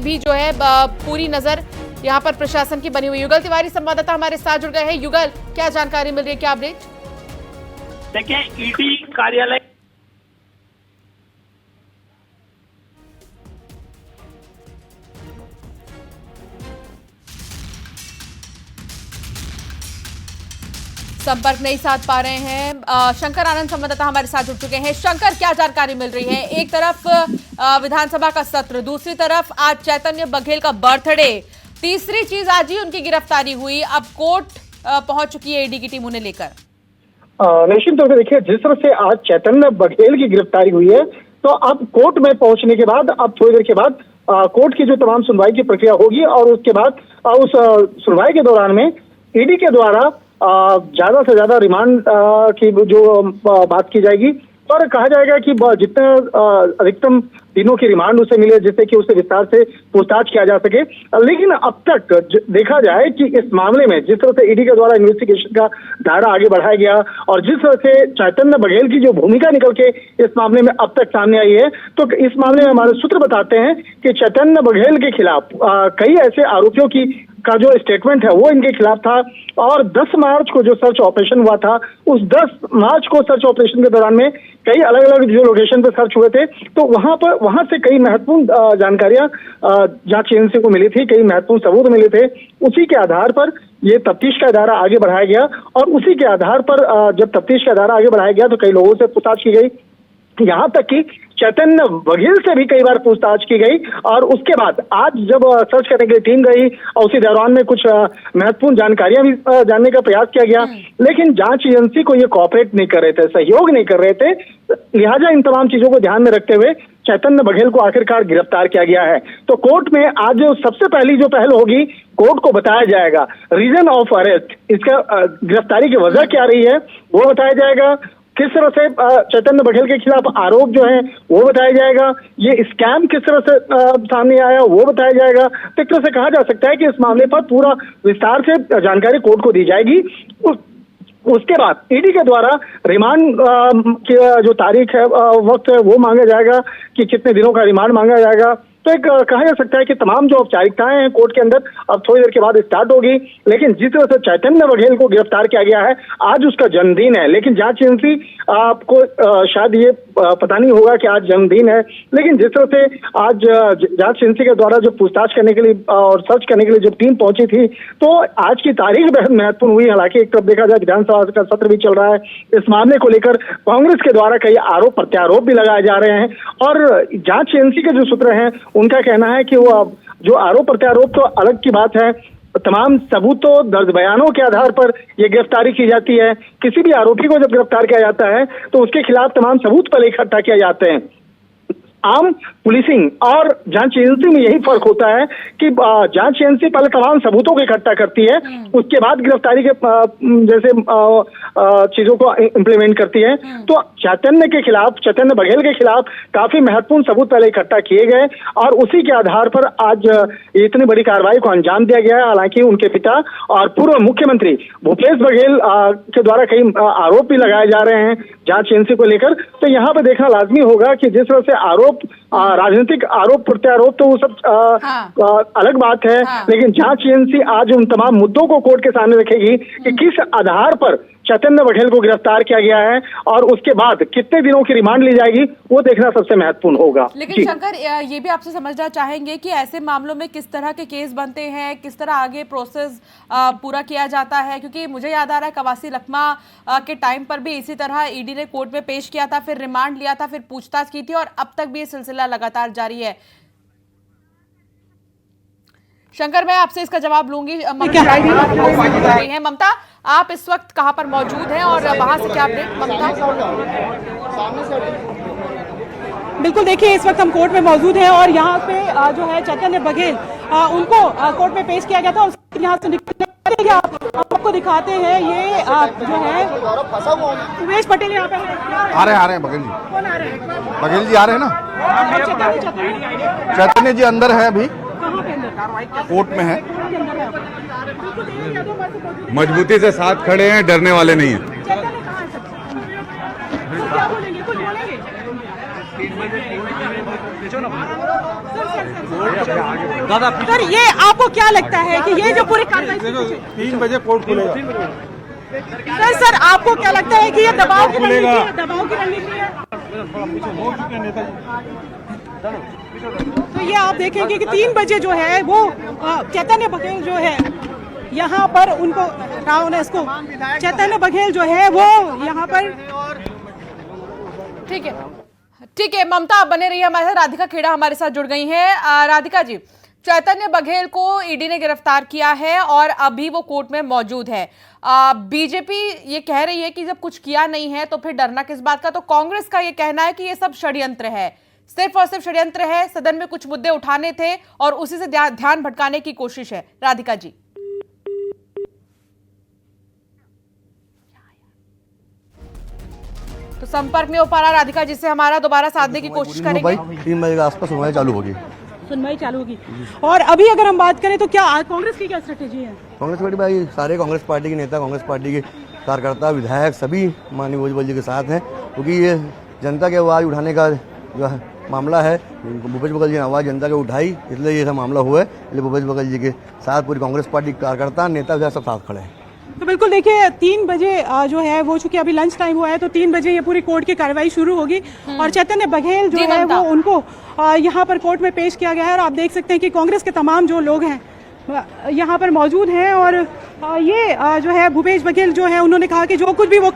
भी जो है पूरी नजर यहाँ पर प्रशासन की बनी हुई। युगल तिवारी संवाददाता हमारे साथ जुड़ गए हैं। युगल, क्या जानकारी मिल रही है, क्या अपडेट? देखिए, ईडी कार्यालय संपर्क नहीं साध पा रहे हैं। शंकर आनंद संवाददाता हमारे साथ जुड़ चुके हैं। शंकर, क्या जानकारी मिल रही है? एक तरफ विधानसभा का सत्र, दूसरी तरफ आज चैतन्य बघेल का बर्थडे, तीसरी चीज आज ही उनकी गिरफ्तारी हुई। अब कोर्ट पहुंच चुकी है ईडी की टीम उन्हें लेकर। निश्चित तौर पर देखिए, जिस तरह से आज चैतन्य बघेल की गिरफ्तारी हुई है, तो अब कोर्ट में पहुंचने के बाद अब थोड़ी देर के बाद कोर्ट की जो तमाम सुनवाई की प्रक्रिया होगी और उसके बाद उस सुनवाई के दौरान में ईडी के द्वारा ज्यादा से ज्यादा रिमांड की जो बात की जाएगी और कहा जाएगा कि जितने अधिकतम दिनों की रिमांड उसे मिले जिससे कि उसे विस्तार से पूछताछ किया जा सके। लेकिन अब तक देखा जाए कि इस मामले में जिस तरह से ईडी के द्वारा इन्वेस्टिगेशन का दायरा आगे बढ़ाया गया और जिस तरह से चैतन्य बघेल की जो भूमिका निकल के इस मामले में अब तक सामने आई है, तो इस मामले में हमारे सूत्र बताते हैं कि चैतन्य बघेल के खिलाफ कई ऐसे आरोपियों का जो स्टेटमेंट है वो इनके खिलाफ था और 10 मार्च को जो सर्च ऑपरेशन हुआ था, उस 10 मार्च को सर्च ऑपरेशन के दौरान में कई अलग अलग जो लोकेशन पे सर्च हुए थे, तो वहां से कई महत्वपूर्ण जानकारियां जांच एजेंसी को मिली थी, कई महत्वपूर्ण सबूत मिले थे। उसी के आधार पर ये तफ्तीश का दायरा आगे बढ़ाया गया और उसी के आधार पर जब तफ्तीश का दायरा आगे बढ़ाया गया तो कई लोगों से पूछताछ की गई, यहाँ तक कि चैतन्य बघेल से भी कई बार पूछताछ की गई और उसके बाद आज जब सर्च करने के लिए टीम गई और उसी दौरान में कुछ महत्वपूर्ण जानकारियां भी जानने का प्रयास किया गया, लेकिन जांच एजेंसी को ये कोऑपरेट नहीं कर रहे थे, सहयोग नहीं कर रहे थे। लिहाजा इन तमाम चीजों को ध्यान में रखते हुए चैतन्य बघेल को आखिरकार गिरफ्तार किया गया है। तो कोर्ट में आज सबसे पहली जो पहल होगी, कोर्ट को बताया जाएगा रीजन ऑफ अरेस्ट, इसका गिरफ्तारी की वजह क्या रही है वो बताया जाएगा, किस तरह से चैतन्य बघेल के खिलाफ आरोप जो है वो बताया जाएगा, ये स्कैम किस तरह से सामने आया वो बताया जाएगा। तो एक तरह से कहा जा सकता है कि इस मामले पर पूरा विस्तार से जानकारी कोर्ट को दी जाएगी। उसके बाद ईडी के द्वारा रिमांड की जो तारीख है, वक्त है, वो मांगा जाएगा कि कितने दिनों का रिमांड मांगा जाएगा। तो एक कहा जा सकता है कि तमाम जो औपचारिकताएं हैं कोर्ट के अंदर अब थोड़ी देर के बाद स्टार्ट होगी। लेकिन जिस तरह से चैतन्य बघेल को गिरफ्तार किया गया है, आज उसका जन्मदिन है, लेकिन जांच एजेंसी आपको शायद ये पता नहीं होगा कि आज जन्मदिन है, लेकिन जिस तरह से आज जांच एजेंसी के द्वारा जो पूछताछ करने के लिए और सर्च करने के लिए जो टीम पहुंची थी, तो आज की तारीख बेहद महत्वपूर्ण हुई। हालांकि एक तरफ देखा जाए विधानसभा का सत्र भी चल रहा है, इस मामले को लेकर कांग्रेस के द्वारा कई आरोप प्रत्यारोप भी लगाए जा रहे हैं और जांच एजेंसी के जो सूत्र हैं उनका कहना है कि वो जो आरोप प्रत्यारोप तो अलग की बात है, तमाम सबूतों दर्ज बयानों के आधार पर यह गिरफ्तारी की जाती है। किसी भी आरोपी को जब गिरफ्तार किया जाता है तो उसके खिलाफ तमाम सबूत पहले इकट्ठा किए जाते हैं। आम पुलिसिंग और जांच एजेंसी में यही फर्क होता है कि जांच एजेंसी पहले तमाम सबूतों को इकट्ठा करती है, उसके बाद गिरफ्तारी के जैसे चीजों को इम्प्लीमेंट करती है। तो चैतन्य बघेल के खिलाफ काफी महत्वपूर्ण सबूत पहले इकट्ठा किए गए और उसी के आधार पर आज इतनी बड़ी कार्रवाई को अंजाम दिया गया है। हालांकि उनके पिता और पूर्व मुख्यमंत्री भूपेश बघेल के द्वारा कई आरोप भी लगाए जा रहे हैं जांच एजेंसी को लेकर। तो यहाँ पे देखना लाजमी होगा कि जिस तरह से आरोप राजनीतिक आरोप प्रत्यारोप तो वो सब अलग बात है, लेकिन जांच एजेंसी आज उन तमाम मुद्दों को कोर्ट के सामने रखेगी कि किस आधार पर चैतन्य बघेल को गिरफ्तार किया गया है और उसके बाद कितने दिनों की रिमांड ली जाएगी वो देखना सबसे महत्वपूर्ण होगा। लेकिन शंकर, ये भी आपसे समझना चाहेंगे कि ऐसे मामलों में किस तरह के केस बनते हैं, किस तरह आगे प्रोसेस पूरा किया जाता है, क्योंकि मुझे याद आ रहा है कवासी लखमा के टाइम पर भी इसी तरह ईडी ने कोर्ट में पेश किया था, फिर रिमांड लिया था, फिर पूछताछ की थी और अब तक भी ये सिलसिला लगातार जारी है। शंकर, मैं आपसे इसका जवाब लूंगी। ममता, आप इस वक्त कहां पर मौजूद हैं और वहां से क्या अपडेट? ममता, बिल्कुल, देखिए इस वक्त हम कोर्ट में मौजूद हैं और यहाँ पे जो है चैतन्य बघेल उनको कोर्ट में पेश किया गया था। यहाँ से निकले आपको दिखाते हैं, ये जो है उमेश पटेल यहाँ पे आ रहे हैं बघेल जी। कौन आ रहे हैं? बघेल जी आ रहे हैं ना। चैतन्य जी अंदर है, अभी कोर्ट में है। मजबूती से साथ खड़े हैं, डरने वाले नहीं हैं। क्या बोलेंगे? कुछ बोलेंगे? सर ये आपको क्या लगता है कि ये जो पूरी कार्रवाई 3 बजे कोर्ट खुलेगा। सर आपको क्या लगता है कि ये दबाव की रणनीति है? दबाव की रणनीति है। तो ये आप देखेंगे कि 3 बजे जो है वो चैतन्य बघेल जो है यहाँ पर उनको इसको चैतन्य बघेल जो है वो यहाँ पर ठीक है ममता, आप बने रही है हमारे साथ। राधिका खेड़ा हमारे साथ जुड़ गई हैं। राधिका जी, चैतन्य बघेल को ईडी ने गिरफ्तार किया है और अभी वो कोर्ट में मौजूद है। बीजेपी ये कह रही है कि जब कुछ किया नहीं है तो फिर डरना किस बात का। तो कांग्रेस का ये कहना है कि ये सब षड्यंत्र है, सिर्फ और सिर्फ षड्यंत्र है, सदन में कुछ मुद्दे उठाने थे और उसी से ध्यान भटकाने की कोशिश है। राधिका जी, तो संपर्क में हो पा रहा राधिका जी से, हमारा दोबारा साधने की कोशिश करेंगे। 3 बजे के आसपास सुनवाई चालू होगी। सुनवाई चालू होगी। और अभी अगर हम बात करें तो क्या कांग्रेस की क्या स्ट्रेटेजी है? कांग्रेस पार्टी भाई, सारे कांग्रेस पार्टी के नेता, कांग्रेस पार्टी के कार्यकर्ता, विधायक सभी माननीय भूपेश जी के साथ हैं, क्योंकि ये जनता की आवाज़ उठाने का जो है मामला है। भूपेश बघेल जी ने आवाज़ जनता की उठाई, इसलिए ये सब मामला हुआ है। इसलिए भूपेश बघेल जी के साथ पूरी कांग्रेस पार्टी कार्यकर्ता, नेता विधायक सब साथ खड़े हैं। तो बिल्कुल देखिए 3 बजे जो है वो चूंकि अभी लंच टाइम हुआ है तो 3 बजे ये पूरी कोर्ट की कार्रवाई शुरू होगी और चैतन्य बघेल जो है वो उनको यहाँ पर कोर्ट में पेश किया गया है। और आप देख सकते हैं कि कांग्रेस के तमाम जो लोग हैं यहाँ पर मौजूद हैं और ये जो है भूपेश बघेल जो है उन्होंने कहा कि जो कुछ भी वो